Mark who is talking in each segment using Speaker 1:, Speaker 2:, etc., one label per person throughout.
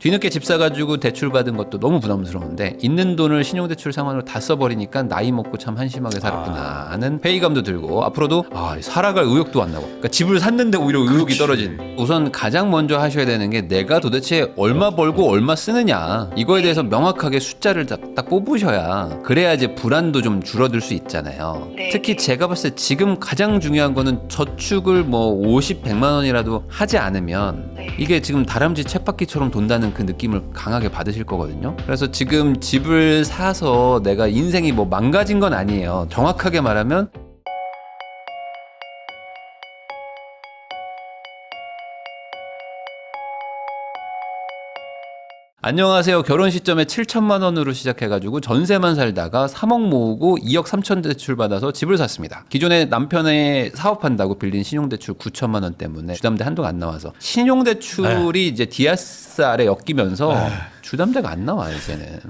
Speaker 1: 뒤늦게 집 사가지고 대출 받은 것도 너무 부담스러운데 있는 돈을 신용대출 상환으로 다 써버리니까 나이 먹고 참 한심하게 살았구나 하는 회의감도 들고 앞으로도 살아갈 의욕도 안 나고 그러니까 집을 샀는데 오히려 의욕이 떨어진. 우선 가장 먼저 하셔야 되는 게 내가 도대체 얼마 벌고 얼마 쓰느냐 이거에 대해서 명확하게 숫자를 딱 뽑으셔야 그래야 이제 불안도 좀 줄어들 수 있잖아요.
Speaker 2: 네.
Speaker 1: 특히 제가 봤을 때 지금 가장 중요한 거는 저축을 뭐 50, 100만 원이라도 하지 않으면
Speaker 2: 네.
Speaker 1: 이게 지금 다람쥐 쳇바퀴처럼 돈다는 그 느낌을 강하게 받으실 거거든요. 그래서 지금 집을 사서 내가 인생이 뭐 망가진 건 아니에요. 정확하게 말하면 안녕하세요. 결혼 시점에 7천만 원으로 시작해가지고 전세만 살다가 3억 모으고 2억 3천 대출 받아서 집을 샀습니다. 기존에 남편의 사업한다고 빌린 신용대출 9천만 원 때문에 주담대 한도가 안 나와서 신용대출이 이제 DSR에 엮이면서 주담대가 안 나와 이제는.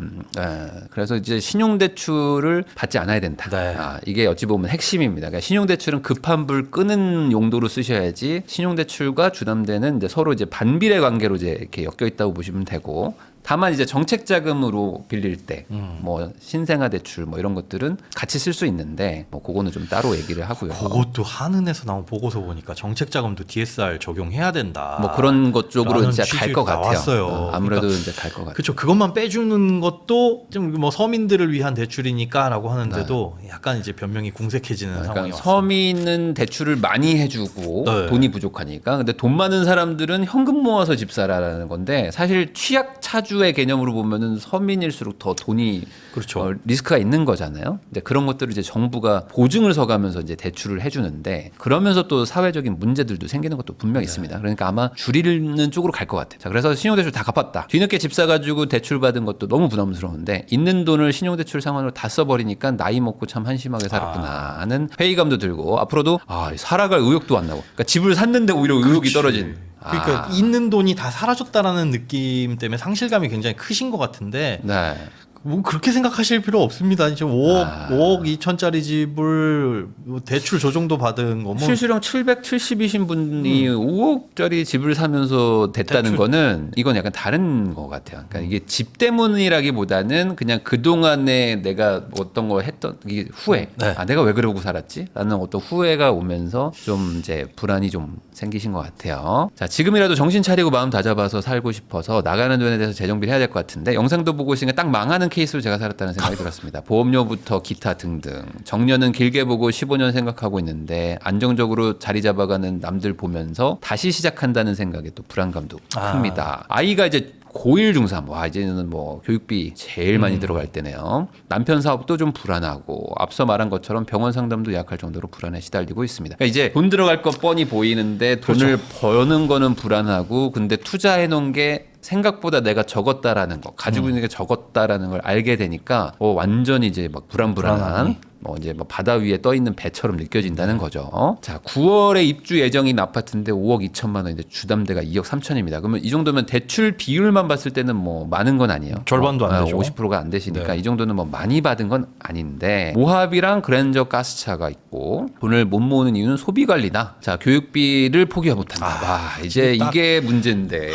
Speaker 1: 그래서 이제 신용대출을 받지 않아야 된다. 이게 어찌 보면 핵심입니다. 그러니까 신용대출은 급한 불 끄는 용도로 쓰셔야지 신용대출과 주담대는 이제 서로 이제 반비례 관계로 이제 이렇게 엮여 있다고 보시면 되고. 다만 이제 정책 자금으로 빌릴 때 뭐 신생아 대출 뭐 이런 것들은 같이 쓸 수 있는데 뭐 그거는 좀 따로 얘기를 하고요.
Speaker 3: 그것도 한은에서 나온 보고서 보니까 정책 자금도 DSR 적용해야 된다.
Speaker 1: 뭐 그런 것 쪽으로
Speaker 3: 라는
Speaker 1: 이제 갈 것 같아요.
Speaker 3: 나왔어요.
Speaker 1: 아무래도
Speaker 3: 그러니까,
Speaker 1: 이제 갈 것 같아요.
Speaker 3: 그렇죠. 그것만 빼주는 것도 좀 뭐 서민들을 위한 대출이니까라고 하는데도 약간 이제 변명이 궁색해지는 상황이
Speaker 1: 그러니까
Speaker 3: 왔어요.
Speaker 1: 서민은 대출을 많이 해주고
Speaker 3: 네.
Speaker 1: 돈이 부족하니까 근데 돈 많은 사람들은 현금 모아서 집 사라는 건데 사실 취약 차주의 개념으로 보면은 서민일수록 더 돈이
Speaker 3: 그렇죠.
Speaker 1: 리스크가 있는 거잖아요. 근데 그런 것들을 이제 정부가 보증을 서가면서 이제 대출을 해주는데 그러면서 또 사회적인 문제들도 생기는 것도 분명 있습니다. 그러니까 아마 줄이는 쪽으로 갈 것 같아요. 자, 그래서 신용대출 다 갚았다. 뒤늦게 집 사가지고 대출 받은 것도 너무 부담스러운데 있는 돈을 신용대출 상환으로 다 써버리니까 나이 먹고 참 한심하게 살았구나 하는 회의감도 들고 앞으로도 살아갈 의욕도 안 나고 그러니까 집을 샀는데 오히려 의욕이 떨어진.
Speaker 3: 그러니까 있는 돈이 다 사라졌다라는 느낌 때문에 상실감이 굉장히 크신 것 같은데
Speaker 1: 네.
Speaker 3: 뭐 그렇게 생각하실 필요 없습니다. 이제 5억 2천짜리 집을 대출 저 정도 받은 거면
Speaker 1: 실수령 770이신 분이 5억짜리 집을 사면서 됐다는
Speaker 3: 대출.
Speaker 1: 거는 이건 약간 다른 것 같아요. 그러니까 이게 집 때문이라기보다는 그냥 그동안에 내가 어떤 거 했던 이게 후회.
Speaker 3: 네.
Speaker 1: 내가 왜 그러고 살았지? 라는 어떤 후회가 오면서 좀 이제 불안이 좀 생기신 것 같아요. 자, 지금이라도 정신 차리고 마음 다잡아서 살고 싶어서 나가는 돈에 대해서 재정비를 해야 될 것 같은데 영상도 보고 있으니까 딱 망하는 케이스로 제가 살았다는 생각이 들었습니다. 보험료부터 기타 등등. 정년은 길게 보고 15년 생각하고 있는데 안정적으로 자리 잡아가는 남들 보면서 다시 시작한다는 생각에 또 불안감도 큽니다. 아이가 이제 고1 중3 이제는 뭐 교육비 제일 많이 들어갈 때네요. 남편 사업도 좀 불안하고 앞서 말한 것처럼 병원 상담도 예약할 정도로 불안에 시달리고 있습니다. 그러니까 이제 돈 들어갈 거 뻔히 보이는데 돈을 버는 거는 불안하고 근데 투자해 놓은 게 생각보다 내가 적었다라는 거, 가지고 있는 게 적었다라는 걸 알게 되니까 완전히 이제 막 불안한 뭐 이제 뭐 바다 위에 떠 있는 배처럼 느껴진다는 거죠. 자, 9월에 입주 예정인 아파트인데 5억 2천만 원인데 주담대가 2억 3천입니다. 그러면 이 정도면 대출 비율만 봤을 때는 뭐 많은 건 아니에요.
Speaker 3: 절반도 안 되죠.
Speaker 1: 50%가 안 되시니까
Speaker 3: 네.
Speaker 1: 이 정도는 뭐 많이 받은 건 아닌데 모합이랑 그랜저 가스차가 있고 돈을 못 모으는 이유는 소비 관리다. 자, 교육비를 포기 못한다. 이제 이게 문제인데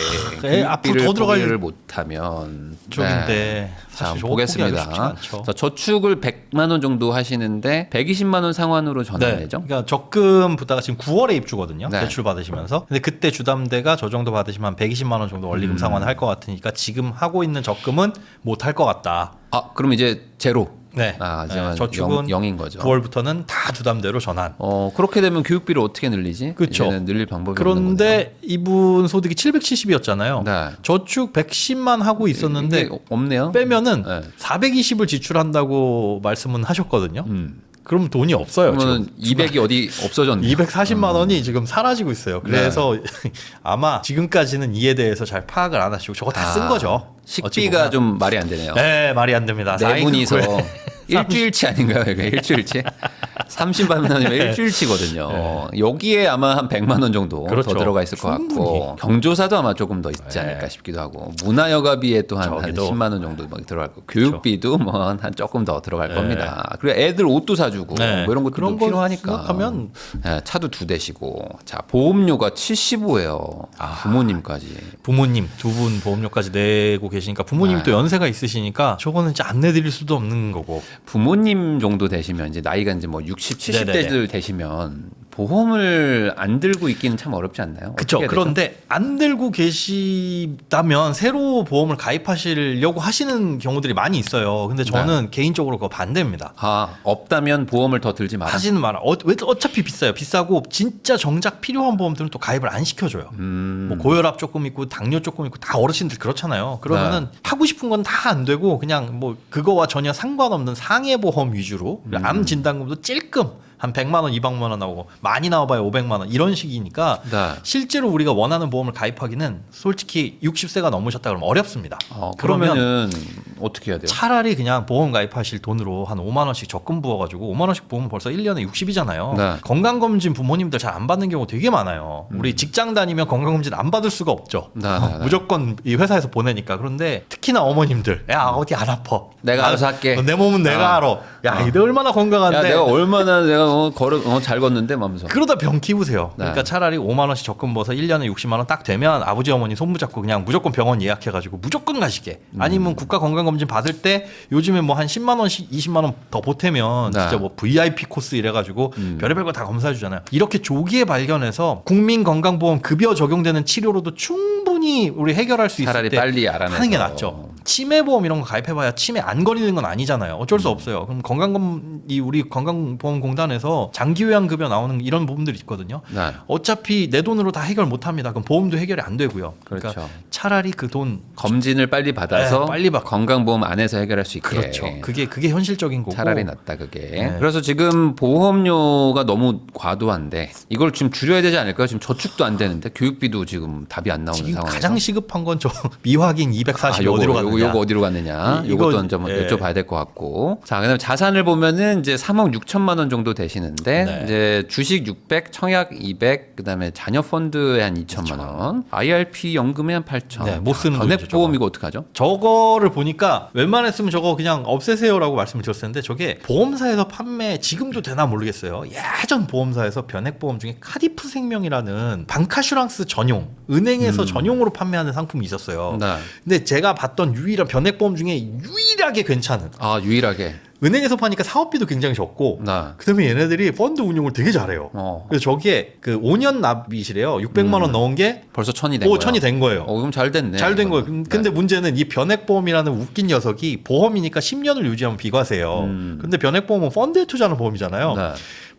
Speaker 3: 앞으로
Speaker 1: 교육비를
Speaker 3: 더 들어갈
Speaker 1: 포기를 못하면
Speaker 3: 쪽인데
Speaker 1: 자,
Speaker 3: 사실 저거 포기하기 쉽지가
Speaker 1: 보겠습니다.
Speaker 3: 않죠.
Speaker 1: 자, 저축을 100만 원 정도 하시는데 120만 원 상환으로 전환되죠.
Speaker 3: 그러니까 적금 부다가 지금 9월에 입주거든요.
Speaker 1: 네.
Speaker 3: 대출 받으시면서. 근데 그때 주담대가 저 정도 받으시면 한 120만 원 정도 원리금 상환을 할 것 같으니까 지금 하고 있는 적금은 못 할 것 같다.
Speaker 1: 그럼 이제 제로.
Speaker 3: 네.
Speaker 1: 이제
Speaker 3: 저축은
Speaker 1: 0인 거죠.
Speaker 3: 9월부터는 다 주담대로 전환.
Speaker 1: 그렇게 되면 교육비를 어떻게 늘리지?
Speaker 3: 그렇죠.
Speaker 1: 이제는 늘릴 방법이 없는 거네요.
Speaker 3: 그런데 이분 소득이 770이었잖아요.
Speaker 1: 네.
Speaker 3: 저축 110만 하고 있었는데
Speaker 1: 이게 없네요.
Speaker 3: 빼면은
Speaker 1: 네.
Speaker 3: 420을 지출한다고 말씀은 하셨거든요. 그럼 돈이 없어요.
Speaker 1: 그러면
Speaker 3: 지금.
Speaker 1: 200이 어디 없어졌네요.
Speaker 3: 240만 원이 지금 사라지고 있어요. 그래서 아마 지금까지는 이에 대해서 잘 파악을 안 하시고 저거 다 쓴 거죠.
Speaker 1: 식비가 좀 말이 안 되네요.
Speaker 3: 네, 말이 안 됩니다.
Speaker 1: 네
Speaker 3: 4인
Speaker 1: 분이서
Speaker 3: 극구에
Speaker 1: 일주일치 아닌가요? 이거 일주일치? 30만 원이면 일주일치거든요.
Speaker 3: 네.
Speaker 1: 여기에 아마 한 100만 원 정도
Speaker 3: 그렇죠.
Speaker 1: 더 들어가 있을 것 같고 경조사도 아마 조금 더 있지 않을까 싶기도 하고 문화여가비에 또 한
Speaker 3: 저기도.
Speaker 1: 10만 원 정도 막 들어갈 거고 교육비도 뭐 한 조금 더 들어갈 겁니다. 그리고 애들 옷도 사주고
Speaker 3: 네.
Speaker 1: 뭐 이런 것도
Speaker 3: 그런 거
Speaker 1: 필요하니까
Speaker 3: 생각하면
Speaker 1: 네, 차도 2대시고 자 보험료가 75예요. 부모님까지.
Speaker 3: 부모님 두 분 보험료까지 내고 계시니까 부모님이
Speaker 1: 네.
Speaker 3: 또 연세가 있으시니까 저거는 이제 안 내드릴 수도 없는 거고.
Speaker 1: 부모님 정도 되시면 이제 나이가 이제 뭐 60, 70대들 되시면 보험을 안 들고 있기는 참 어렵지 않나요?
Speaker 3: 그렇죠.
Speaker 1: 어떻게 해야 되죠?
Speaker 3: 그런데 안 들고 계시다면 새로 보험을 가입하시려고 하시는 경우들이 많이 있어요. 근데 저는 개인적으로 그거 반대입니다.
Speaker 1: 아 없다면 보험을 더 들지 마라.
Speaker 3: 하지는 마라. 어차피 비싸요. 비싸고 진짜 정작 필요한 보험들은 또 가입을 안 시켜줘요. 뭐 고혈압 조금 있고 당뇨 조금 있고 다 어르신들 그렇잖아요. 그러면은 하고 싶은 건 다 안 되고 그냥 뭐 그거와 전혀 상관없는 상해 보험 위주로 암 진단금도 찔끔 한 100만 원, 200만 원 나오고 많이 나와봐야 500만 원 이런 식이니까
Speaker 1: 네.
Speaker 3: 실제로 우리가 원하는 보험을 가입하기는 솔직히 60세가 넘으셨다 그러면 어렵습니다.
Speaker 1: 그러면은 어떻게 해야 돼요?
Speaker 3: 차라리 그냥 보험 가입하실 돈으로 한 5만 원씩 적금 부어가지고 5만 원씩 부으면 벌써 1년에 60이잖아요.
Speaker 1: 네.
Speaker 3: 건강검진 부모님들 잘 안 받는 경우 되게 많아요. 우리 직장 다니면 건강검진 안 받을 수가 없죠.
Speaker 1: 네.
Speaker 3: 무조건 이 회사에서 보내니까. 그런데 특히나 어머님들 야 어디 안 아파.
Speaker 1: 내가 알아서 할게.
Speaker 3: 내 몸은 내가 알아. 야 이게 얼마나 건강한데.
Speaker 1: 야 내가 얼마나 내가 잘 걷는데 하면서.
Speaker 3: 그러다 병 키우세요.
Speaker 1: 네.
Speaker 3: 그러니까 차라리 5만 원씩 적금 부어서 1년에 60만 원 딱 되면 아버지 어머니 손 붙잡고 그냥 무조건 병원 예약해가지고 무조건 가시게. 아니면 국가 건강검진 받을 때 요즘에 뭐 한 10만 원씩 20만 원 더 보태면
Speaker 1: 네.
Speaker 3: 진짜 뭐 VIP 코스 이래가지고 별의별 거 다 검사해 주잖아요. 이렇게 조기에 발견해서 국민건강보험 급여 적용되는 치료로도 충분히 우리 해결할 수 있을
Speaker 1: 차라리
Speaker 3: 때
Speaker 1: 빨리 알아내서.
Speaker 3: 하는 게 낫죠. 치매보험 이런 거 가입해봐야 치매 안 걸리는 건 아니잖아요. 어쩔 수 없어요. 그럼 이 우리 건강보험공단에서 장기요양급여 나오는 이런 부분들이 있거든요.
Speaker 1: 네.
Speaker 3: 어차피 내 돈으로 다 해결 못합니다. 그럼 보험도 해결이 안 되고요. 그러니까
Speaker 1: 그렇죠.
Speaker 3: 차라리 그 돈
Speaker 1: 검진을 빨리 받아서
Speaker 3: 네, 빨리 받고.
Speaker 1: 건강보험 안에서 해결할 수 있게.
Speaker 3: 그렇죠. 그게 현실적인 거고.
Speaker 1: 차라리 낫다 그게.
Speaker 3: 네.
Speaker 1: 그래서 지금 보험료가 너무 과도한데 이걸 지금 줄여야 되지 않을까요? 지금 저축도 안 되는데 교육비도 지금 답이 안 나오는
Speaker 3: 지금
Speaker 1: 상황에서.
Speaker 3: 가장 시급한 건 저 미확인 240이 어디로 갔느냐.
Speaker 1: 요거 어디로 갔느냐.
Speaker 3: 이거,
Speaker 1: 요것도 좀
Speaker 3: 예.
Speaker 1: 여쭤봐야 될 것 같고. 자, 그다음에 자산을 보면은 이제 3억 6천만 원 정도 되시는데
Speaker 3: 네.
Speaker 1: 이제 주식 600, 청약 200, 그다음에 자녀 펀드에 한 2천만 원, IRP 연금에 한 8천.
Speaker 3: 네, 못 쓰는
Speaker 1: 변액
Speaker 3: 돈이죠,
Speaker 1: 보험
Speaker 3: 저거.
Speaker 1: 이거 어떡하죠?
Speaker 3: 저거를 보니까 웬만했으면 저거 그냥 없애세요라고 말씀을 드렸을 텐데 저게 보험사에서 판매 지금도 되나 모르겠어요. 예전 보험사에서 변액보험 중에 카디프 생명이라는 방카슈랑스 전용 은행에서 전용으로 판매하는 상품이 있었어요.
Speaker 1: 네.
Speaker 3: 근데 제가 봤던 유일한 변액보험 중에 유일하게 괜찮은
Speaker 1: 아, 유일하게.
Speaker 3: 은행에서 파니까 사업비도 굉장히 적고
Speaker 1: 네.
Speaker 3: 그다음에 얘네들이 펀드 운용을 되게 잘해요. 그래서 저기에 그 5년 납이시래요. 600만 원 넣은 게
Speaker 1: 벌써 천이 된 거예요.
Speaker 3: 천이 된 거예요.
Speaker 1: 그럼 잘 됐네.
Speaker 3: 잘 된 거예요.
Speaker 1: 이거는.
Speaker 3: 근데 문제는 이 변액보험이라는 웃긴 녀석이 보험이니까 10년을 유지하면 비과세요. 근데 변액보험은 펀드에 투자하는 보험이잖아요.
Speaker 1: 네.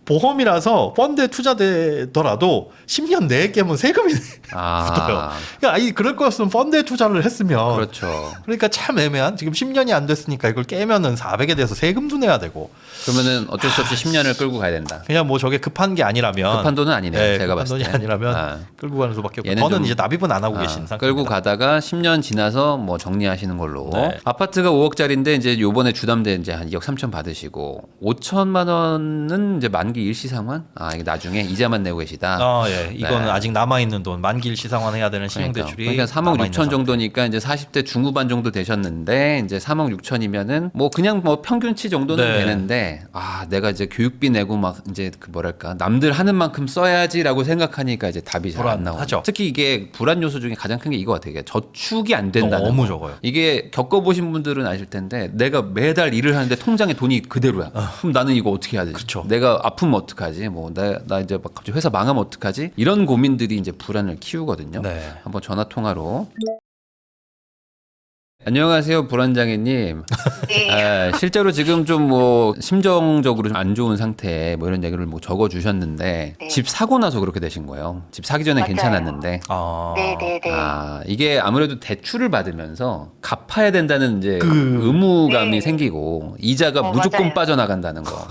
Speaker 3: 보험이라서 펀드에 투자되더라도 10년 내에 깨면 세금이
Speaker 1: 아.
Speaker 3: 붙어요. 그러니까 그럴 거였으면 펀드에 투자를 했으면
Speaker 1: 그렇죠.
Speaker 3: 그러니까 참 애매한 지금 10년이 안 됐으니까 이걸 깨면은 400에 대해서 세금도 내야 되고
Speaker 1: 그러면은 어쩔 수 없이 10년을 끌고 가야 된다.
Speaker 3: 그냥 뭐 저게 급한 게 아니라면
Speaker 1: 급한 돈은 아니네요.
Speaker 3: 네,
Speaker 1: 제가
Speaker 3: 급한
Speaker 1: 봤을
Speaker 3: 돈이
Speaker 1: 때.
Speaker 3: 아니라면
Speaker 1: 아.
Speaker 3: 끌고 가는 수밖에 없고
Speaker 1: 얘는
Speaker 3: 저는
Speaker 1: 좀-
Speaker 3: 이제 납입은 안 하고 계신 상태입니다.
Speaker 1: 끌고 가다가 10년 지나서 뭐 정리하시는 걸로.
Speaker 3: 네.
Speaker 1: 아파트가 5억짜리인데 이제 요번에 주담대 이제 한 2억 3천 받으시고 5천만 원은 이제 만기 일시상환? 아, 이게 나중에 이자만 내고 계시다.
Speaker 3: 예. 이거는
Speaker 1: 네.
Speaker 3: 아직 남아 있는 돈 만기일 시상환 해야 되는 신용 대출이
Speaker 1: 그러니까 3억 6천 정도니까 이제 40대 중후반 정도 되셨는데 이제 3억 6천이면은 뭐 그냥 뭐 평균치 정도는
Speaker 3: 네.
Speaker 1: 되는데 아 내가 이제 교육비 내고 막 이제 그 뭐랄까 남들 하는 만큼 써야지라고 생각하니까 이제 답이 잘 안 나오죠.
Speaker 3: 불안하죠.
Speaker 1: 특히 이게 불안 요소 중에 가장 큰 게 이거 같아요. 이게 저축이 안 된다는
Speaker 3: 너무
Speaker 1: 거.
Speaker 3: 적어요.
Speaker 1: 이게 겪어보신 분들은 아실 텐데 내가 매달 일을 하는데 통장에 돈이 그대로야. 그럼 나는 이거 어떻게 해야 되지?
Speaker 3: 그쵸.
Speaker 1: 내가 아프면 어떡하지? 뭐 나 이제 막 갑자기 회사 망하면 어떡하지? 이런 고민들이 이제 불안을 키우거든요.
Speaker 3: 네.
Speaker 1: 한번 전화 통화로. 안녕하세요, 불안장애님.
Speaker 2: 네.
Speaker 1: 실제로 지금 좀 뭐 심정적으로 좀 안 좋은 상태 뭐 이런 얘기를 뭐 적어 주셨는데
Speaker 2: 네.
Speaker 1: 집 사고 나서 그렇게 되신 거예요. 집 사기 전에
Speaker 2: 맞아요.
Speaker 1: 괜찮았는데.
Speaker 2: 네네네.
Speaker 1: 아, 이게 아무래도 대출을 받으면서 갚아야 된다는 이제
Speaker 3: 그-
Speaker 1: 의무감이
Speaker 2: 네.
Speaker 1: 생기고 이자가 무조건
Speaker 2: 맞아요.
Speaker 1: 빠져나간다는 거.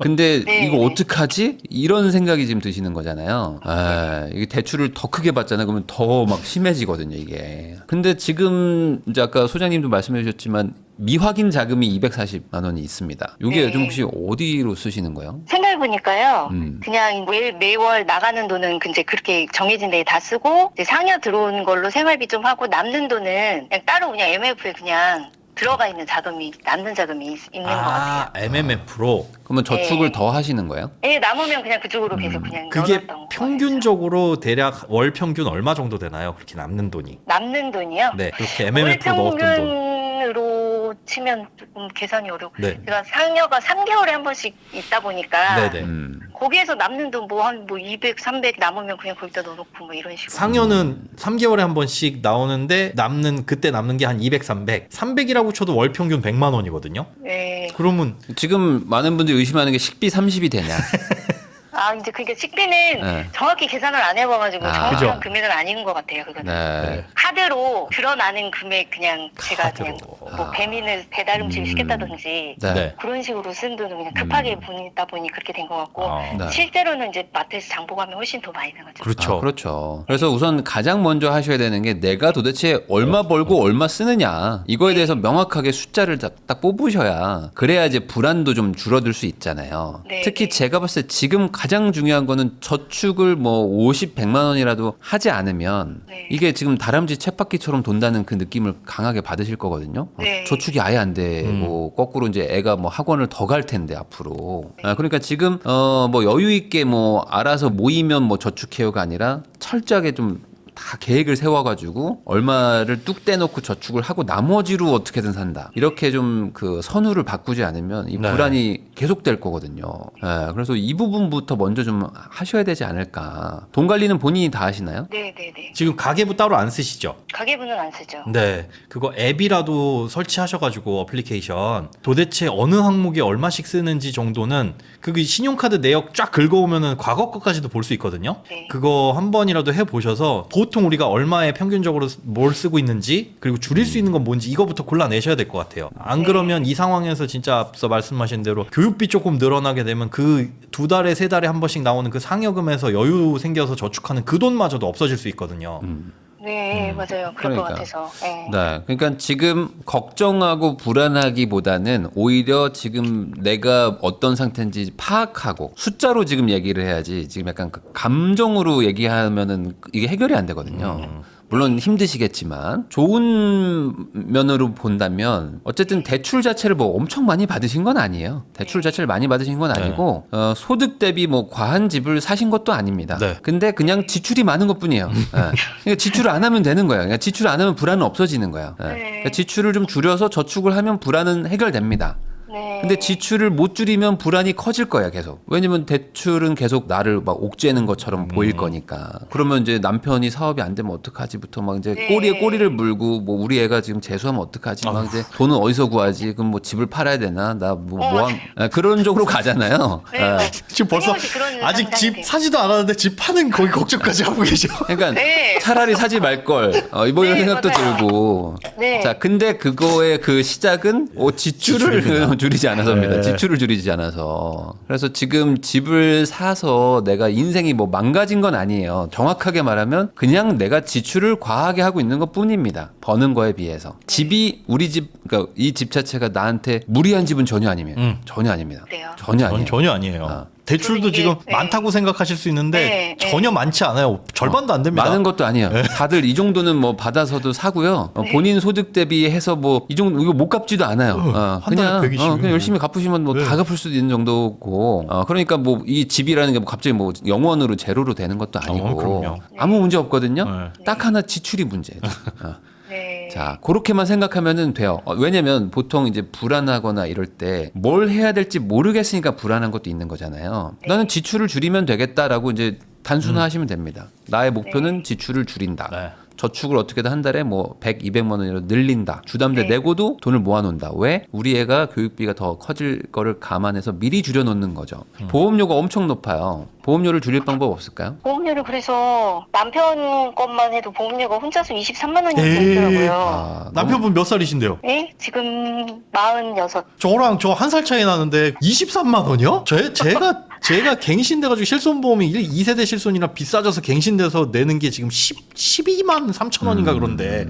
Speaker 1: 근데
Speaker 2: 네.
Speaker 1: 이거 어떡하지? 이런 생각이 지금 드시는 거잖아요. 아, 이게 대출을 더 크게 받잖아요. 그러면 더 막 심해지거든요, 이게. 근데 지금 이제 아까 소장님도 말씀해 주셨지만 미확인 자금이 240만 원이 있습니다. 이게
Speaker 2: 네.
Speaker 1: 요즘 혹시 어디로 쓰시는 거예요?
Speaker 2: 생각해보니까요.
Speaker 1: 음.
Speaker 2: 그냥 매월 나가는 돈은 이제 그렇게 정해진 데에 다 쓰고 이제 상여 들어오는 걸로 생활비 좀 하고 남는 돈은 그냥 따로 그냥 MF에 그냥 들어가 있는 자금이 남는 자금이 있는 것 같아요.
Speaker 3: MMF로.
Speaker 1: 그러면 저축을
Speaker 2: 네.
Speaker 1: 더 하시는 거예요?
Speaker 2: 예, 남으면 그냥 그쪽으로 계속 그냥
Speaker 3: 그게
Speaker 2: 넣어놨던 거예요.
Speaker 3: 평균적으로 대략 월 평균 얼마 정도 되나요? 그렇게 남는 돈이.
Speaker 2: 남는 돈이요?
Speaker 3: 네, 그렇게 MMF로 넣었던 돈.
Speaker 2: 월평균으로 치면 조금 계산이 어렵고
Speaker 3: 네.
Speaker 2: 제가 상여가 3개월에 한 번씩 있다 보니까
Speaker 3: 네네.
Speaker 2: 거기에서 남는 돈 뭐 한 200, 300 남으면 그냥 거기다 넣어놓고 뭐 이런 식으로.
Speaker 3: 상여는 3개월에 한 번씩 나오는데 그때 남는 게 한 200, 300. 300이라고 쳐도 월 평균 100만 원이거든요.
Speaker 2: 네.
Speaker 3: 그러면
Speaker 1: 지금 많은 분들이 의심하는 게 식비 30이 되냐?
Speaker 2: 아, 이제 그게 식비는
Speaker 1: 네.
Speaker 2: 정확히 계산을 안 해봐가지고
Speaker 1: 아.
Speaker 2: 정확한
Speaker 3: 그죠.
Speaker 2: 금액은 아닌 것 같아요. 그거는.
Speaker 1: 네.
Speaker 2: 카드로 드러나는 금액 그냥 제가 그냥
Speaker 3: 카드로.
Speaker 2: 뭐 배민을 배달 음식을 시켰다든지
Speaker 1: 네.
Speaker 3: 네.
Speaker 2: 그런 식으로 쓴 돈을 그냥 급하게 보내다 보니 그렇게 된 것 같고
Speaker 1: 네.
Speaker 2: 실제로는 이제 마트에서 장보 가면 훨씬 더 많이 나가죠.
Speaker 3: 그렇죠.
Speaker 1: 그렇죠. 그래서 우선 가장 먼저 하셔야 되는 게 내가 도대체 얼마 벌고 얼마 쓰느냐 이거에 대해서 명확하게 숫자를 딱 뽑으셔야 그래야 이제 불안도 좀 줄어들 수 있잖아요.
Speaker 2: 네.
Speaker 1: 특히 제가 봤을 때 지금 가장 중요한 거는 저축을 뭐 50, 100만 원이라도 하지 않으면
Speaker 2: 네.
Speaker 1: 이게 지금 다람쥐 쳇바퀴처럼 돈다는 그 느낌을 강하게 받으실 거거든요.
Speaker 2: 네.
Speaker 1: 저축이 아예 안 되고 거꾸로 이제 애가 뭐 학원을 더 갈 텐데 앞으로. 그러니까 지금 뭐 여유 있게 뭐 알아서 모이면 뭐 저축해요가 아니라 철저하게 좀 다 계획을 세워가지고 얼마를 뚝 떼놓고 저축을 하고 나머지로 어떻게든 산다. 이렇게 좀 그 선우를 바꾸지 않으면 이
Speaker 3: 네.
Speaker 1: 불안이 계속될 거거든요. 그래서 이 부분부터 먼저 좀 하셔야 되지 않을까. 돈 관리는 본인이 다 하시나요?
Speaker 2: 네네네.
Speaker 3: 지금 가계부 따로 안 쓰시죠?
Speaker 2: 가계부는 안 쓰죠.
Speaker 3: 네. 그거 앱이라도 설치하셔가지고 어플리케이션 도대체 어느 항목에 얼마씩 쓰는지 정도는 그 신용카드 내역 쫙 긁어오면은 과거 것까지도 볼 수 있거든요.
Speaker 2: 네.
Speaker 3: 그거 한 번이라도 해보셔서 보통 우리가 얼마에 평균적으로 뭘 쓰고 있는지 그리고 줄일 수 있는 건 뭔지 이거부터 골라내셔야 될 것 같아요. 안 그러면 이 상황에서 진짜 앞서 말씀하신 대로 교육비 조금 늘어나게 되면 그 2달에 3달에 한 번씩 나오는 그 상여금에서 여유 생겨서 저축하는 그 돈마저도 없어질 수 있거든요.
Speaker 2: 네, 맞아요. 그럴 것
Speaker 1: 그러니까.
Speaker 2: 같아서. 네.
Speaker 1: 네. 그러니까 지금 걱정하고 불안하기보다는 오히려 지금 내가 어떤 상태인지 파악하고 숫자로 지금 얘기를 해야지 지금 약간 그 감정으로 얘기하면은 이게 해결이 안 되거든요. 물론 힘드시겠지만 좋은 면으로 본다면 어쨌든 대출 자체를 뭐 엄청 많이 받으신 건 아니에요. 대출 자체를 많이 받으신 건 아니고 소득 대비 뭐 과한 집을 사신 것도 아닙니다.
Speaker 3: 네.
Speaker 1: 근데 그냥 지출이 많은 것뿐이에요. 그러니까 지출을 안 하면 되는 거예요. 그러니까 지출 안 하면 불안은 없어지는 거예요. 그러니까 지출을 좀 줄여서 저축을 하면 불안은 해결됩니다.
Speaker 2: 네.
Speaker 1: 근데 지출을 못 줄이면 불안이 커질 거야 계속. 왜냐면 대출은 계속 나를 막 옥죄는 것처럼 보일 거니까. 그러면 이제 남편이 사업이 안 되면 어떡하지부터 막 이제
Speaker 2: 네.
Speaker 1: 꼬리에 꼬리를 물고 뭐 우리 애가 지금 재수하면 어떡하지? 막 이제 돈은 어디서 구하지? 그럼 뭐 집을 팔아야 되나? 나 그런 쪽으로 가잖아요.
Speaker 2: 네.
Speaker 1: 예.
Speaker 3: 지금 벌써
Speaker 2: 끊임없이 그런
Speaker 3: 아직
Speaker 2: 상상이
Speaker 3: 집
Speaker 2: 돼요.
Speaker 3: 사지도 않았는데 집 파는 거기 걱정까지 하고 계셔.
Speaker 1: 그러니까
Speaker 2: 네.
Speaker 1: 차라리 사지 말 걸. 뭐 이런
Speaker 2: 네,
Speaker 1: 생각도
Speaker 2: 맞아요.
Speaker 1: 들고.
Speaker 2: 네.
Speaker 1: 자, 근데 그거의 그 시작은 지출을 줄이지 않아서입니다.
Speaker 3: 네.
Speaker 1: 지출을 줄이지 않아서. 그래서 지금 집을 사서 내가 인생이 뭐 망가진 건 아니에요. 정확하게 말하면 그냥 내가 지출을 과하게 하고 있는 것 뿐입니다. 버는 거에 비해서. 집이 우리 집, 그러니까 이 집 자체가 나한테 무리한 집은 전혀 아니에요. 전혀 아닙니다.
Speaker 2: 그래요?
Speaker 1: 전혀 아니에요.
Speaker 3: 전혀 아니에요.
Speaker 1: 아.
Speaker 3: 대출도
Speaker 2: 이게,
Speaker 3: 지금
Speaker 2: 네.
Speaker 3: 많다고 생각하실 수 있는데
Speaker 2: 네, 네.
Speaker 3: 전혀 많지 않아요. 절반도 안 됩니다.
Speaker 1: 많은 것도 아니에요. 다들 이 정도는 뭐 받아서도 사고요. 본인 소득 대비해서 뭐 이 정도 이거 못 갚지도 않아요.
Speaker 3: 한 달에 120 이면.
Speaker 1: 그냥 열심히 갚으시면 뭐 다
Speaker 3: 네.
Speaker 1: 갚을 수도 있는 정도고. 그러니까 뭐 이 집이라는 게 뭐 갑자기 뭐 영원으로 제로로 되는 것도 아니고
Speaker 3: 그럼요.
Speaker 1: 아무 문제 없거든요.
Speaker 3: 네.
Speaker 1: 딱 하나 지출이 문제예요.
Speaker 2: 네.
Speaker 1: 자, 그렇게만 생각하면은 돼요. 왜냐면 보통 이제 불안하거나 이럴 때 뭘 해야 될지 모르겠으니까 불안한 것도 있는 거잖아요. 나는 지출을 줄이면 되겠다라고 이제 단순화하시면 됩니다. 나의 목표는 지출을 줄인다.
Speaker 3: 네.
Speaker 1: 저축을 어떻게든 한 달에 뭐 100, 200만 원으로 늘린다. 주담대
Speaker 2: 네.
Speaker 1: 내고도 돈을 모아놓는다. 왜? 우리 애가 교육비가 더 커질 거를 감안해서 미리 줄여놓는 거죠. 보험료가 엄청 높아요. 보험료를 줄일 방법 없을까요?
Speaker 2: 보험료를 그래서 남편 것만 해도 보험료가 혼자서 23만 원이
Speaker 3: 에이.
Speaker 2: 들더라고요.
Speaker 1: 아,
Speaker 3: 남편분 몇 살이신데요?
Speaker 2: 네? 지금 46.
Speaker 3: 저랑 저 한 살 차이 나는데 23만 원이요? 제가 제가 갱신돼가지고 실손보험이 2세대 실손이라 비싸져서 갱신돼서 내는 게 지금 12만 3천 원인가 그런데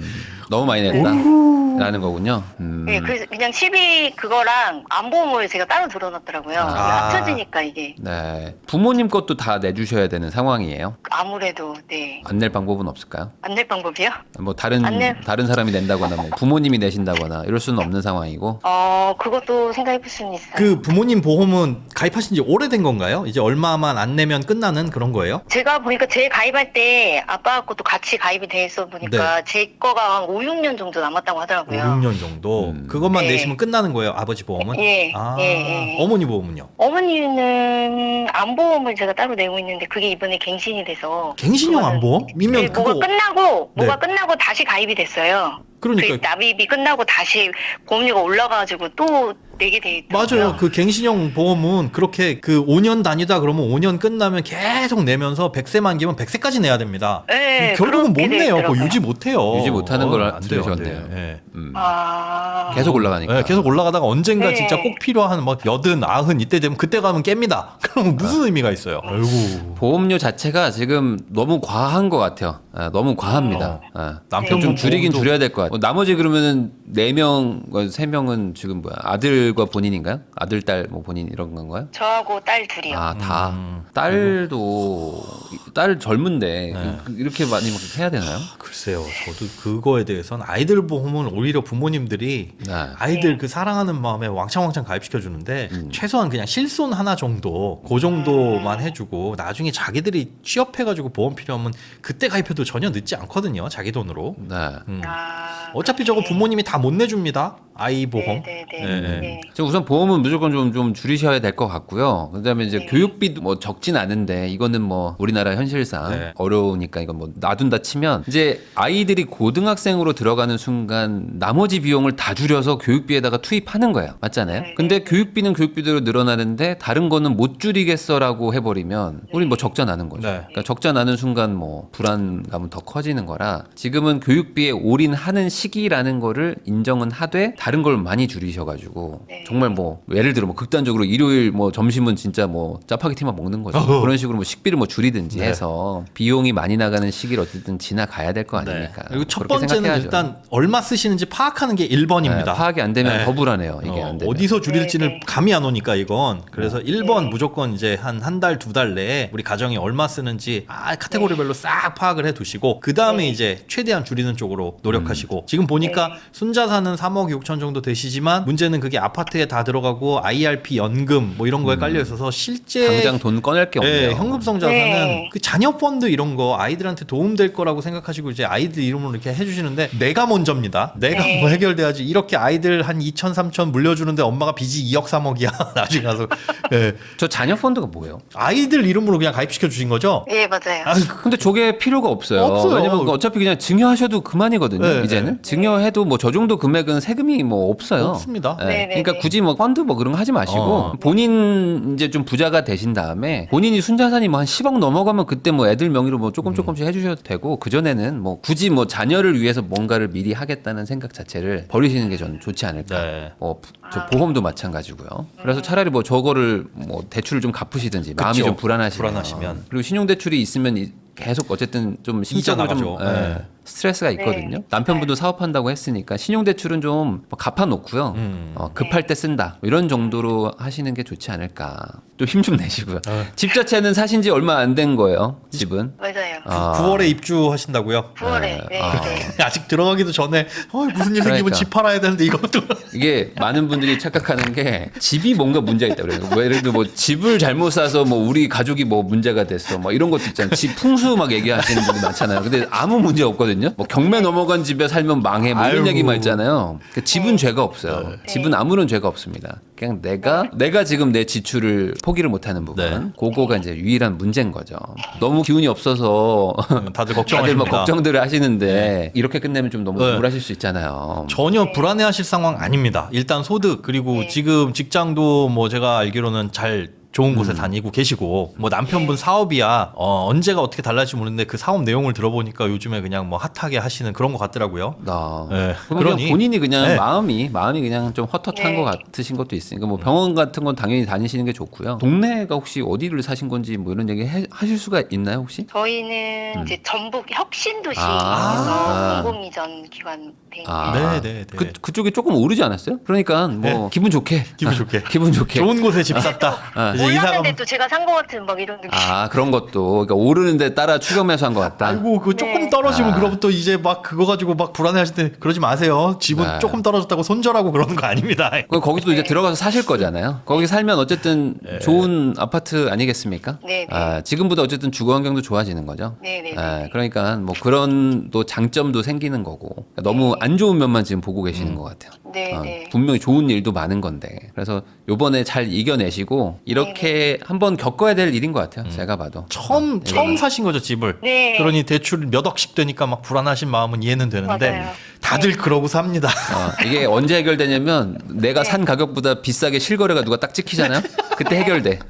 Speaker 1: 너무 많이 냈다라는 거군요.
Speaker 2: 네, 그래서 그냥 12 그거랑 안보험을 제가 따로 들어놨더라고요.
Speaker 1: 아.
Speaker 2: 합쳐지니까 이게
Speaker 1: 네. 부모님 것도 다 내주셔야 되는 상황이에요.
Speaker 2: 아무래도 네.
Speaker 1: 안 낼 방법은 없을까요?
Speaker 2: 안 낼 방법이요?
Speaker 1: 뭐 다른
Speaker 2: 안 내-
Speaker 1: 다른 사람이 낸다거나 뭐 부모님이 내신다거나 이럴 수는 없는 상황이고.
Speaker 2: 그것도 생각해볼 수는 있어요.
Speaker 3: 그 부모님 보험은 가입하신 지 오래된 건가요? 이제 얼마만 안 내면 끝나는 그런 거예요?
Speaker 2: 제가 보니까 제 가입할 때 아빠 것도 같이 가입이 돼 있어 보니까 제 거가 한 5, 6년 정도 남았다고
Speaker 3: 5,
Speaker 2: 하더라고요.
Speaker 3: 6년 정도. 그것만
Speaker 2: 네.
Speaker 3: 내시면 끝나는 거예요, 아버지 보험은?
Speaker 2: 예,
Speaker 3: 아,
Speaker 2: 예.
Speaker 3: 어머니 보험은요?
Speaker 2: 어머니는 안보험을 제가 따로 내고 있는데 그게 이번에 갱신이 돼서
Speaker 3: 갱신형
Speaker 2: 그거는-
Speaker 3: 안보험?
Speaker 2: 네,
Speaker 3: 이면 그거
Speaker 2: 뭐가
Speaker 3: 네.
Speaker 2: 끝나고 다시 가입이 됐어요.
Speaker 3: 그러니까
Speaker 2: 그 납입이 끝나고 다시 보험료가 올라가가지고 또 내게 돼 있더라고요.
Speaker 3: 맞아요. 그 갱신형 보험은 그렇게 그 5년 다니다 그러면 5년 끝나면 계속 내면서 100세 만기면 100세까지 내야 됩니다.
Speaker 2: 네,
Speaker 3: 결국은 못
Speaker 2: 그렇게 돼
Speaker 3: 내요. 그거
Speaker 2: 있더라고요.
Speaker 3: 유지 못 해요.
Speaker 1: 유지 못하는 걸
Speaker 3: 안 돼요, 안
Speaker 1: 들으셨네요.
Speaker 3: 돼요. 예.
Speaker 1: 계속 올라가니까.
Speaker 3: 네, 계속 올라가다가 언젠가
Speaker 2: 네.
Speaker 3: 진짜 꼭 필요한 뭐 80, 90 이때 되면 그때 가면 깹니다. 그럼 무슨 의미가 있어요? 아이고.
Speaker 1: 보험료 자체가 지금 너무 과한 것 같아요. 너무 과합니다.
Speaker 3: 남편
Speaker 1: 좀 줄이긴
Speaker 3: 보험도-
Speaker 1: 줄여야 될 것 같아요. 나머지 그러면은 4명, 3명은 지금 뭐야? 아들과 본인인가요? 아들, 딸, 뭐 본인 이런 건가요?
Speaker 2: 저하고 딸 둘이요.
Speaker 1: 다. 딸 젊은데
Speaker 3: 네.
Speaker 1: 이렇게 많이 막 해야 되나요?
Speaker 3: 글쎄요. 저도 그거에 대해서는 아이들 보험은 오히려 부모님들이
Speaker 1: 네.
Speaker 3: 아이들 그 사랑하는 마음에 왕창왕창 가입시켜 주는데 최소한 그냥 실손 하나 정도 그 정도만 해주고 나중에 자기들이 취업해가지고 보험 필요하면 그때 가입해도 전혀 늦지 않거든요. 자기 돈으로.
Speaker 1: 네.
Speaker 3: 어차피 저거
Speaker 2: 그렇게.
Speaker 3: 부모님이 다 못 내줍니다. 아이 보험.
Speaker 2: 네.
Speaker 3: 네.
Speaker 1: 우선 보험은 무조건 좀 줄이셔야 될 것 같고요. 그다음에 이제
Speaker 2: 네.
Speaker 1: 교육비도 뭐 적진 않은데 이거는 뭐 우리나라 현실상
Speaker 3: 네.
Speaker 1: 어려우니까 이건 뭐 놔둔다 치면 이제 아이들이 고등학생으로 들어가는 순간 나머지 비용을 다 줄여서 교육비에다가 투입하는 거예요. 맞잖아요.
Speaker 2: 네.
Speaker 1: 근데 교육비는 교육비대로 늘어나는데 다른 거는 못 줄이겠어라고 해버리면 우린 뭐 적자 나는 거죠.
Speaker 3: 네.
Speaker 1: 그러니까 적자 나는 순간 뭐 불안감은 더 커지는 거라 지금은 교육비에 올인하는 시기라는 거를 인정은 하되 다른 걸 많이 줄이셔가지고
Speaker 2: 네.
Speaker 1: 정말 뭐 예를 들어 뭐 극단적으로 일요일 뭐 점심은 진짜 뭐 짜파게티만 먹는 거죠.
Speaker 3: 어허.
Speaker 1: 그런 식으로 뭐 식비를 뭐 줄이든지
Speaker 3: 네.
Speaker 1: 해서 비용이 많이 나가는 시기를 어쨌든 지나가야 될 거
Speaker 3: 네.
Speaker 1: 아닙니까?
Speaker 3: 그리고 첫
Speaker 1: 그렇게
Speaker 3: 번째는
Speaker 1: 생각해야죠.
Speaker 3: 일단 얼마 쓰시는지 파악하는 게 1번입니다.
Speaker 1: 네, 파악이 안 되면
Speaker 3: 네.
Speaker 1: 더 불안해요. 이게 안 되면.
Speaker 3: 어디서 줄일지는
Speaker 2: 네.
Speaker 3: 감이 안 오니까 이건 그래서 1번
Speaker 2: 네.
Speaker 3: 무조건 이제 한 달, 2달 내에 우리 가정이 얼마 쓰는지 카테고리별로 싹 파악을 해 두시고 그 다음에
Speaker 2: 네.
Speaker 3: 이제 최대한 줄이는 쪽으로 노력하시고 지금 보니까
Speaker 2: 네.
Speaker 3: 순자산은 3억 6천 정도 되시지만 문제는 그게 아파트에 다 들어가고 IRP 연금 뭐 이런 거에 깔려 있어서 실제
Speaker 1: 당장 돈 꺼낼 게 없네요.
Speaker 3: 네, 현금성 자산은
Speaker 2: 네.
Speaker 3: 그 자녀 펀드 이런 거 아이들한테 도움될 거라고 생각하시고 이제 아이들 이름으로 이렇게 해주시는데 내가 먼저입니다. 내가
Speaker 2: 네.
Speaker 3: 뭐 해결돼야지. 이렇게 아이들 한 2천, 3천 물려주는데 엄마가 빚이 2억, 3억이야. 나중에 가서. 네.
Speaker 1: 저 자녀 펀드가 뭐예요?
Speaker 3: 아이들 이름으로 그냥 가입시켜 주신 거죠?
Speaker 2: 예, 맞아요.
Speaker 1: 근데 저게 필요가 없어요.
Speaker 3: 없어요.
Speaker 1: 왜냐면 어차피 그냥 증여하셔도 그만이거든요.
Speaker 3: 네,
Speaker 1: 이제는 증여해도 뭐 저 정도 금액은 세금이 뭐 없어요.
Speaker 3: 없습니다.
Speaker 1: 네.
Speaker 2: 네, 네,
Speaker 1: 그러니까
Speaker 2: 네.
Speaker 1: 굳이 뭐 펀드 뭐 그런 거 하지 마시고 본인 이제 좀 부자가 되신 다음에 본인이 순자산이 뭐 한 10억 넘어가면 그때 뭐 애들 명의로 뭐 조금씩 해주셔도 되고 그 전에는 뭐 굳이 뭐 자녀를 위해서 뭔가를 미리 하겠다는 생각 자체를 버리시는 게 저는 좋지 않을까.
Speaker 3: 네.
Speaker 1: 저 보험도 마찬가지고요. 그래서 차라리 뭐 저거를 뭐 대출을 좀 갚으시든지 마음이
Speaker 3: 그쵸.
Speaker 1: 좀 불안하시면 그리고 신용대출이 있으면 계속 어쨌든 좀 심적으로 좀
Speaker 3: 나가죠. 네.
Speaker 1: 스트레스가 있거든요. 남편분도 사업한다고 했으니까 신용대출은 좀 갚아놓고요. 급할 때 쓴다 뭐 이런 정도로 하시는 게 좋지 않을까. 또 힘 좀 내시고요. 집 자체는 사신 지 얼마 안 된 거예요. 집은.
Speaker 2: 맞아요.
Speaker 3: 9월에 입주하신다고요?
Speaker 2: 9월에. 네.
Speaker 3: 아직 들어가기도 전에 무슨 일 생기면
Speaker 1: 그러니까.
Speaker 3: 집 팔아야 되는데 이것도
Speaker 1: 이게 많은 분들이 착각하는 게 집이 뭔가 문제가 있다 그래요. 뭐 예를 들어 뭐 집을 잘못 사서 뭐 우리 가족이 뭐 문제가 됐어. 뭐 이런 것도 있잖아요. 집 풍수 막 얘기하시는 분들 많잖아요. 근데 아무 문제 없거든요. 뭐 경매 넘어간 집에 살면 망해 뭐 이런
Speaker 3: 아이고.
Speaker 1: 얘기만 있잖아요. 그러니까 집은 죄가 없어요. 집은 아무런 죄가 없습니다. 그냥 내가 지금 내 지출을 포기를 못하는 부분,
Speaker 3: 네.
Speaker 1: 그거가 이제 유일한 문제인 거죠. 너무 기운이 없어서
Speaker 3: 다들
Speaker 1: 다들
Speaker 3: 걱정하십니다.
Speaker 1: 뭐 걱정들을 하시는데 이렇게 끝내면 좀 너무
Speaker 3: 네.
Speaker 1: 우울하실 수 있잖아요.
Speaker 3: 전혀 불안해하실 상황 아닙니다. 일단 소득 그리고
Speaker 2: 네.
Speaker 3: 지금 직장도 뭐 제가 알기로는 잘 좋은 곳에 다니고 계시고 뭐 남편분 사업이야 언제가 어떻게 달라질지 모르는데 그 사업 내용을 들어보니까 요즘에 그냥 뭐 핫하게 하시는 그런 것 같더라고요.
Speaker 1: 네.
Speaker 3: 그러니
Speaker 1: 그러니 본인이 그냥
Speaker 3: 네.
Speaker 1: 마음이 그냥 좀 헛헛한
Speaker 2: 네.
Speaker 1: 것 같으신 것도 있으니까 뭐 병원 같은 건 당연히 다니시는 게 좋고요. 동네가 혹시 어디를 사신 건지 뭐 이런 얘기 하실 수가 있나요 혹시?
Speaker 2: 저희는 이제 전북 혁신도시에서
Speaker 1: 아.
Speaker 2: 공공이전 기관 돼 있는
Speaker 1: 아,
Speaker 3: 네.
Speaker 1: 그쪽에 조금 오르지 않았어요? 그러니까 뭐
Speaker 3: 네.
Speaker 1: 기분 좋게
Speaker 3: 기분 좋게.
Speaker 1: 기분 좋게
Speaker 3: 좋은 곳에 집 샀다.
Speaker 1: 아.
Speaker 3: 이제 이사
Speaker 2: 올랐는데
Speaker 3: 가면
Speaker 2: 또 제가 산 것 같은 막 이런 느낌.
Speaker 1: 아 그런 것도 그러니까 오르는데 따라 추격 매수한 것 같다.
Speaker 3: 아이고 그거 조금
Speaker 2: 네.
Speaker 3: 떨어지면
Speaker 1: 아.
Speaker 3: 그럼 또 이제 막 그거 가지고 막 불안해하실 때 그러지 마세요. 집은
Speaker 1: 네.
Speaker 3: 조금 떨어졌다고 손절하고 그러는 거 아닙니다.
Speaker 1: 그럼 거기도 이제 들어가서 사실 거잖아요. 거기 살면 어쨌든 좋은 아파트 아니겠습니까?
Speaker 2: 네, 네.
Speaker 1: 아, 지금보다 어쨌든 주거 환경도 좋아지는 거죠.
Speaker 2: 네네.
Speaker 1: 아, 그러니까 뭐 그런 또 장점도 생기는 거고 그러니까 너무 안 좋은 면만 지금 보고 계시는 것 같아요.
Speaker 2: 네네.
Speaker 1: 분명히 좋은 일도 많은 건데 그래서 요번에 잘 이겨내시고 이렇게 한번 겪어야 될 일인 것 같아요. 제가 봐도
Speaker 3: 처음 사신 거죠 집을.
Speaker 2: 네.
Speaker 3: 그러니 대출 몇 억씩 되니까 막 불안하신 마음은 이해는 되는데
Speaker 2: 맞아요.
Speaker 3: 다들 그러고 삽니다.
Speaker 1: 이게 언제 해결되냐면 내가 산 가격보다 비싸게 실거래가 누가 딱 찍히잖아요. 그때 해결돼.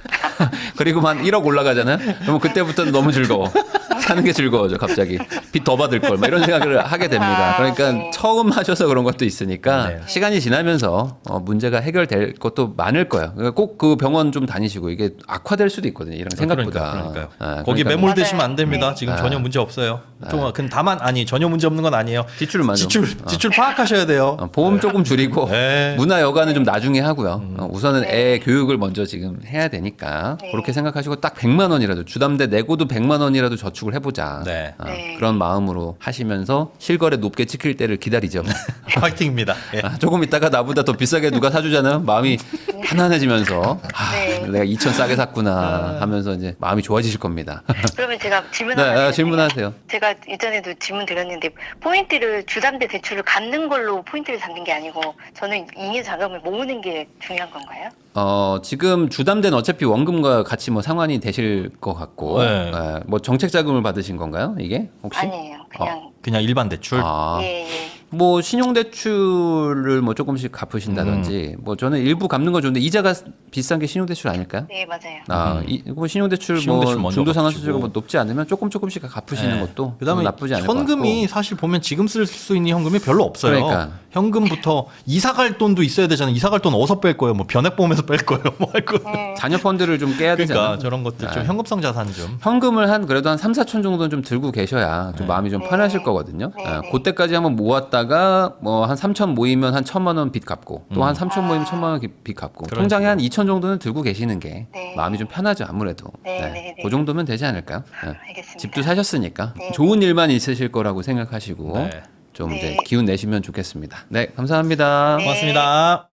Speaker 1: 그리고만 1억 올라가잖아요. 그러면 그때부터는 너무 즐거워. 사는 게 즐거워져 갑자기. 빚 더 받을 걸. 막 이런 생각을 하게 됩니다. 그러니까
Speaker 2: 네.
Speaker 1: 처음 하셔서 그런 것도 있으니까
Speaker 3: 네.
Speaker 1: 시간이 지나면서 문제가 해결될 것도 많을 거예요. 꼭 그 병원 좀 다니시고 이게 악화될 수도 있거든요. 이런 생각보다.
Speaker 3: 그러니까요.
Speaker 1: 아,
Speaker 3: 거기
Speaker 1: 그러니까
Speaker 3: 매몰되시면
Speaker 2: 맞아요.
Speaker 3: 안 됩니다.
Speaker 2: 네.
Speaker 3: 지금 전혀 문제 없어요. 좀 다만 전혀 문제 없는 건 아니에요.
Speaker 1: 지출만 좀.
Speaker 3: 지출 파악하셔야 돼요.
Speaker 1: 보험 조금 줄이고
Speaker 3: 네.
Speaker 1: 문화 여가는 좀 나중에 하고요. 우선은 애 교육을 먼저 지금 해야 되니까
Speaker 2: 네.
Speaker 1: 그렇게 생각하시고 딱 100만 원이라도 주담대 내고도 100만 원이라도 저축을 해보자.
Speaker 3: 네.
Speaker 2: 네.
Speaker 1: 그런 마음으로 하시면서 실거래 높게 찍힐 때를 기다리죠.
Speaker 3: 파이팅입니다. 예.
Speaker 1: 조금 있다가 나보다 더 비싸게 누가 사주잖아요. 마음이 편안해지면서
Speaker 2: 네.
Speaker 1: 내가 2천 싸게 샀구나 하면서 이제 마음이 좋아지실 겁니다.
Speaker 2: 그러면 제가 질문
Speaker 1: 네,
Speaker 2: 하나 드려도
Speaker 1: 질문하세요.
Speaker 2: 돼요? 제가 이전에도 질문 드렸는데 포인트를 주담대 대출을 갚는 걸로 포인트를 잡는 게 아니고 저는 잉여 자금을 모으는 게 중요한 건가요?
Speaker 1: 지금 주담대는 어차피 원금과 같이 뭐 상환이 되실 것 같고,
Speaker 3: 네.
Speaker 1: 뭐 정책 자금을 받으신 건가요? 이게 혹시?
Speaker 2: 아니에요.
Speaker 3: 그냥 일반 대출.
Speaker 2: 예.
Speaker 1: 뭐 신용대출을 뭐 조금씩 갚으신다든지, 뭐 저는 일부 갚는 건 좋은데 이자가 비싼 게 신용대출 아닐까요?
Speaker 2: 네, 맞아요.
Speaker 1: 이거 신용대출
Speaker 3: 신용대출
Speaker 1: 뭐
Speaker 3: 먼저
Speaker 1: 중도상환수수가
Speaker 3: 갚으시고.
Speaker 1: 뭐 높지 않으면 조금씩 갚으시는 것도
Speaker 3: 그다음에
Speaker 1: 나쁘지 않을 것 같고.
Speaker 3: 현금이 사실 보면 지금 쓸 수 있는 현금이 별로 없어요.
Speaker 1: 그러니까.
Speaker 3: 현금부터 이사 갈 돈도 있어야 되잖아요. 이사 갈 돈 어디서 뺄 거예요? 뭐 변액보험에서 뺄 거예요? 뭐 할 거.
Speaker 1: 자녀 펀드를 좀 깨야 되잖아요.
Speaker 3: 그러니까 저런 것들 좀 현금성 자산 좀.
Speaker 1: 현금을 그래도 한 3, 4천 정도는 좀 들고 계셔야 좀 마음이 좀 편하실 거거든요. 그때까지 한번 모았다가 뭐 한 3천 모이면 한 1,000만 원 빚 갚고 또 한 3천 모이면 1,000만 원 빚 갚고
Speaker 3: 그런
Speaker 1: 통장에 한 2천 정도는 들고 계시는 게
Speaker 2: 네.
Speaker 1: 마음이 좀 편하죠 아무래도.
Speaker 2: 네.
Speaker 1: 그 정도면 되지 않을까요?
Speaker 2: 알겠습니다.
Speaker 1: 집도 사셨으니까
Speaker 2: 네.
Speaker 1: 좋은 일만 있으실 거라고 생각하시고
Speaker 3: 네.
Speaker 1: 좀
Speaker 2: 네.
Speaker 1: 이제 기운 내시면 좋겠습니다. 네, 감사합니다.
Speaker 2: 네.
Speaker 3: 고맙습니다.